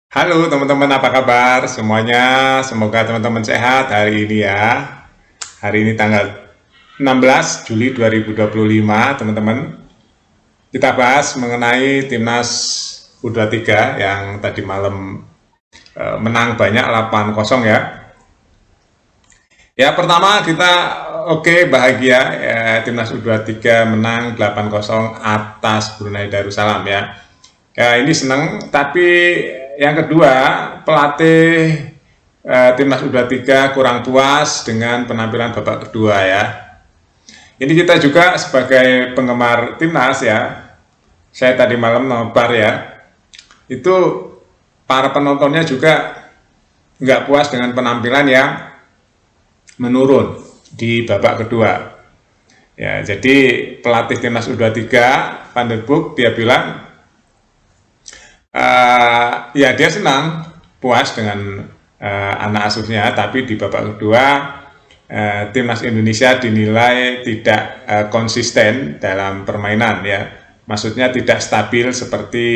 Halo teman-teman, apa kabar semuanya? Semoga teman-teman sehat hari ini ya. Hari ini tanggal 16 Juli 2025, teman-teman. Kita bahas mengenai timnas U23 yang tadi malam menang banyak 8-0 ya. Ya, pertama kita oke, bahagia ya, timnas U23 menang 8-0 atas Brunei Darussalam ya. Ya, ini senang, tapi yang kedua, pelatih timnas U23 kurang puas dengan penampilan babak kedua ya. Ini kita juga sebagai penggemar timnas ya, saya tadi malam nobar ya, itu para penontonnya juga nggak puas dengan penampilan yang menurun di babak kedua. Ya, jadi pelatih timnas U23 Van der Broek dia bilang ya dia senang puas dengan anak asuhnya, tapi di babak kedua timnas Indonesia dinilai tidak konsisten dalam permainan ya, maksudnya tidak stabil seperti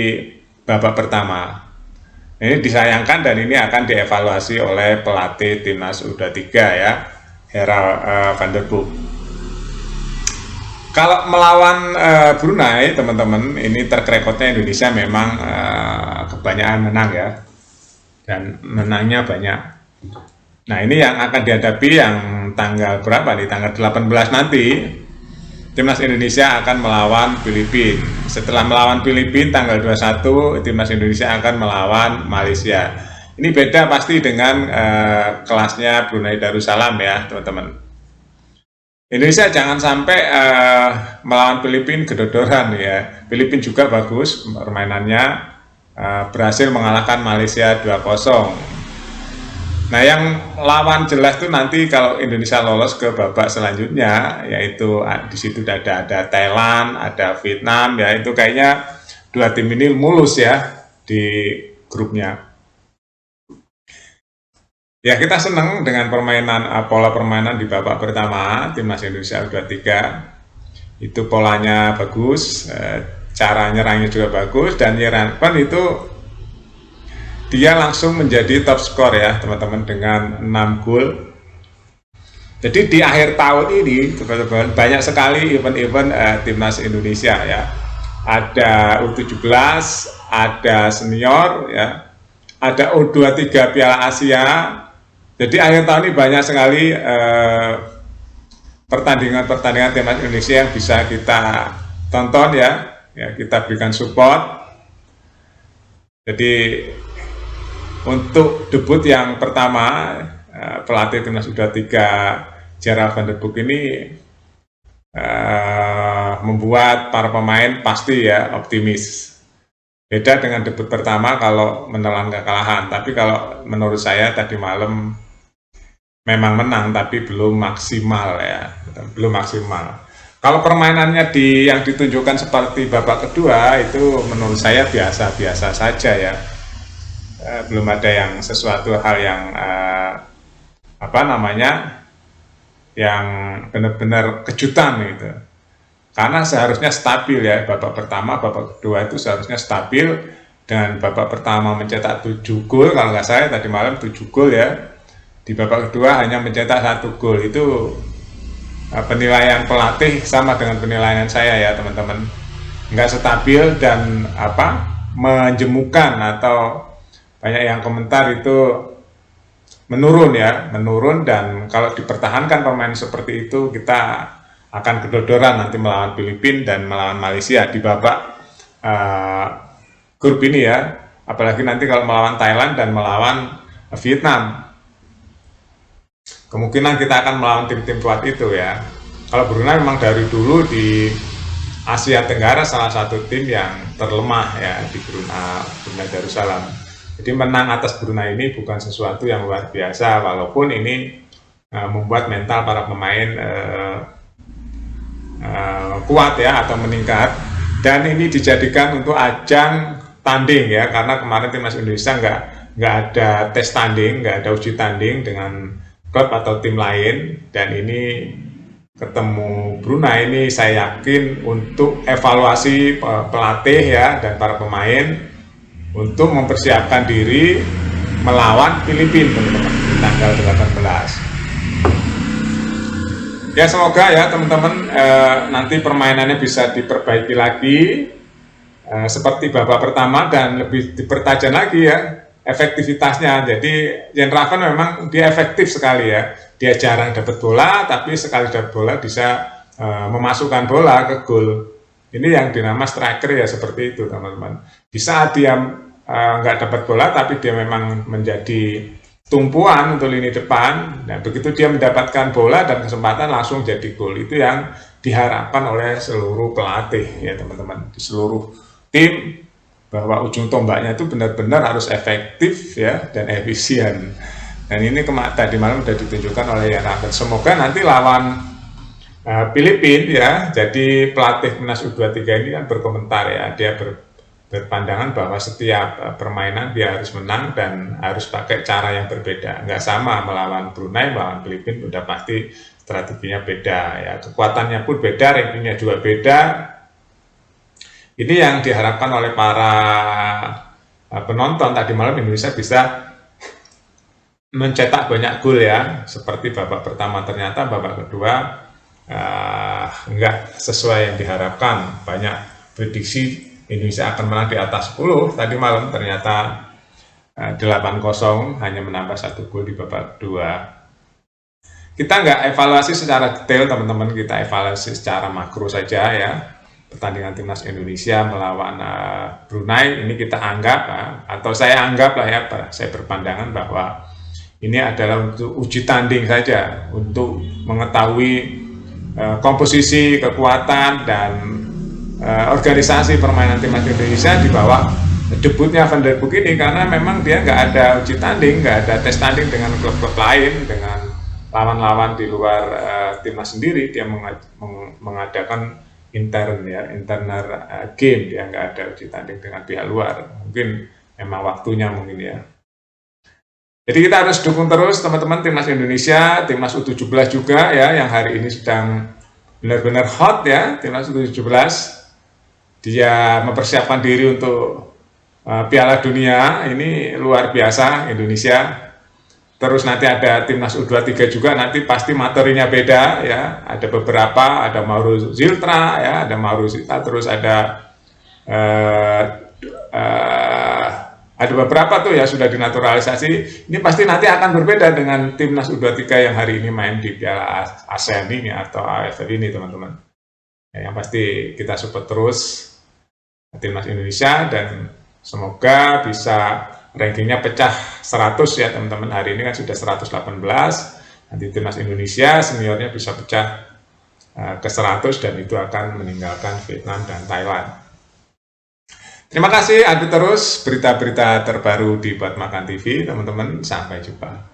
babak pertama. Ini disayangkan dan ini akan dievaluasi oleh pelatih timnas U23 ya, Herald Van der Broek. Kalau melawan Brunei, teman-teman, ini track recordnya Indonesia memang kebanyakan menang ya, dan menangnya banyak. Nah, ini yang akan dihadapi yang tanggal berapa nih? Tanggal 18 nanti, timnas Indonesia akan melawan Filipina. Setelah melawan Filipina tanggal 21, timnas Indonesia akan melawan Malaysia. Ini beda pasti dengan kelasnya Brunei Darussalam ya, teman-teman. Indonesia jangan sampai melawan Filipina kedodoran ya. Filipina juga bagus permainannya, berhasil mengalahkan Malaysia 2-0. Nah, yang lawan jelas tuh nanti kalau Indonesia lolos ke babak selanjutnya, yaitu di situ ada Thailand, ada Vietnam ya, itu kayaknya dua tim ini mulus ya di grupnya. Ya, kita senang dengan permainan pola permainan di babak pertama timnas Indonesia U23. Itu polanya bagus, cara nyerangnya juga bagus, dan Yeranpan itu dia langsung menjadi top skor ya, teman-teman, dengan 6 gol. Jadi di akhir tahun ini teman-teman banyak sekali event-event timnas Indonesia ya. Ada U17, ada senior ya, ada U23 Piala Asia. Jadi akhir tahun ini banyak sekali pertandingan-pertandingan timnas Indonesia yang bisa kita tonton ya, kita berikan support. Jadi untuk debut yang pertama pelatih timnas U23 Gerald Van der Broek ini membuat para pemain pasti ya optimis. Beda dengan debut pertama kalau menelan kekalahan. Tapi kalau menurut saya tadi malam memang menang tapi belum maksimal ya, belum maksimal. Kalau permainannya yang ditunjukkan seperti babak kedua itu menurut saya biasa-biasa saja ya. Belum ada yang sesuatu hal yang yang benar-benar kejutan gitu. Karena seharusnya stabil ya, babak pertama, babak kedua itu seharusnya stabil, dan babak pertama mencetak 7 gol kalau nggak salah tadi malam 7 gol ya. Di babak kedua hanya mencetak 1 gol. Itu penilaian pelatih sama dengan penilaian saya ya, teman-teman. Nggak stabil dan menjemukan, atau banyak yang komentar itu menurun ya, menurun, dan kalau dipertahankan pemain seperti itu kita akan kedodoran nanti melawan Filipina dan melawan Malaysia di babak grup ini ya, apalagi nanti kalau melawan Thailand dan melawan Vietnam, kemungkinan kita akan melawan tim-tim kuat itu ya. Kalau Brunei memang dari dulu di Asia Tenggara salah satu tim yang terlemah ya di Brunei Darussalam. Jadi menang atas Brunei ini bukan sesuatu yang luar biasa, walaupun ini membuat mental para pemain kuat ya, atau meningkat, dan ini dijadikan untuk ajang tanding ya, karena kemarin timnas Indonesia nggak ada tes tanding, nggak ada uji tanding dengan klub atau tim lain, dan ini ketemu Brunei ini saya yakin untuk evaluasi pelatih ya dan para pemain untuk mempersiapkan diri melawan Filipina, teman-teman, di tanggal 18. Ya semoga ya teman-teman nanti permainannya bisa diperbaiki lagi seperti babak pertama dan lebih dipertajam lagi ya efektivitasnya. Jadi Jan Raven memang dia efektif sekali ya. Dia jarang dapat bola, tapi sekali dapat bola bisa memasukkan bola ke gol. Ini yang dinama striker ya, seperti itu teman-teman. Di saat dia nggak dapat bola, tapi dia memang menjadi tumpuan untuk lini depan. Nah, begitu dia mendapatkan bola dan kesempatan langsung jadi gol. Itu yang diharapkan oleh seluruh pelatih ya teman-teman, di seluruh tim, bahwa ujung tombaknya itu benar-benar harus efektif ya dan efisien. Dan ini tadi malam sudah ditunjukkan oleh Jan Raven. Semoga nanti lawan Filipina ya, jadi pelatih timnas U23 ini kan berkomentar ya, dia berpandangan bahwa setiap permainan dia harus menang dan harus pakai cara yang berbeda. Nggak sama melawan Brunei, melawan Filipina udah pasti strateginya beda ya, kekuatannya pun beda, rankingnya juga beda. Ini yang diharapkan oleh para penonton. Tadi malam Indonesia bisa mencetak banyak gol ya, seperti babak pertama. Ternyata babak kedua nggak sesuai yang diharapkan. Banyak prediksi Indonesia akan menang di atas 10, tadi malam ternyata 8-0, hanya menambah 1 gol di babak kedua. Kita nggak evaluasi secara detail teman-teman, kita evaluasi secara makro saja ya. Pertandingan timnas Indonesia melawan Brunei ini kita anggap, atau saya anggap lah ya, saya berpandangan bahwa ini adalah untuk uji tanding saja, untuk mengetahui komposisi, kekuatan, dan organisasi permainan timnas Indonesia di bawah debutnya Van der Broek ini, karena memang dia nggak ada uji tanding, nggak ada tes tanding dengan klub-klub lain, dengan lawan-lawan di luar timnas sendiri. Dia mengadakan internal game, dia nggak ada uji tanding dengan pihak luar. Mungkin memang waktunya mungkin ya. Jadi kita harus dukung terus teman-teman timnas Indonesia, timnas U17 juga ya, yang hari ini sedang benar-benar hot ya, timnas U17. Dia mempersiapkan diri untuk Piala Dunia, ini luar biasa Indonesia. Terus nanti ada timnas U23 juga, nanti pasti materinya beda ya. Ada beberapa, ada Mauro Ziltra ya, ada Mauro Ziltra, terus ada beberapa tuh ya sudah dinaturalisasi. Ini pasti nanti akan berbeda dengan timnas U23 yang hari ini main di Piala ASEAN ini atau AFF ini teman-teman. Ya, yang pasti kita support terus timnas Indonesia dan semoga bisa rankingnya pecah 100 ya teman-teman. Hari ini kan sudah 118, nanti timnas Indonesia seniornya bisa pecah ke 100 dan itu akan meninggalkan Vietnam dan Thailand. Terima kasih, update terus berita-berita terbaru di Buat Makan TV teman-teman, sampai jumpa.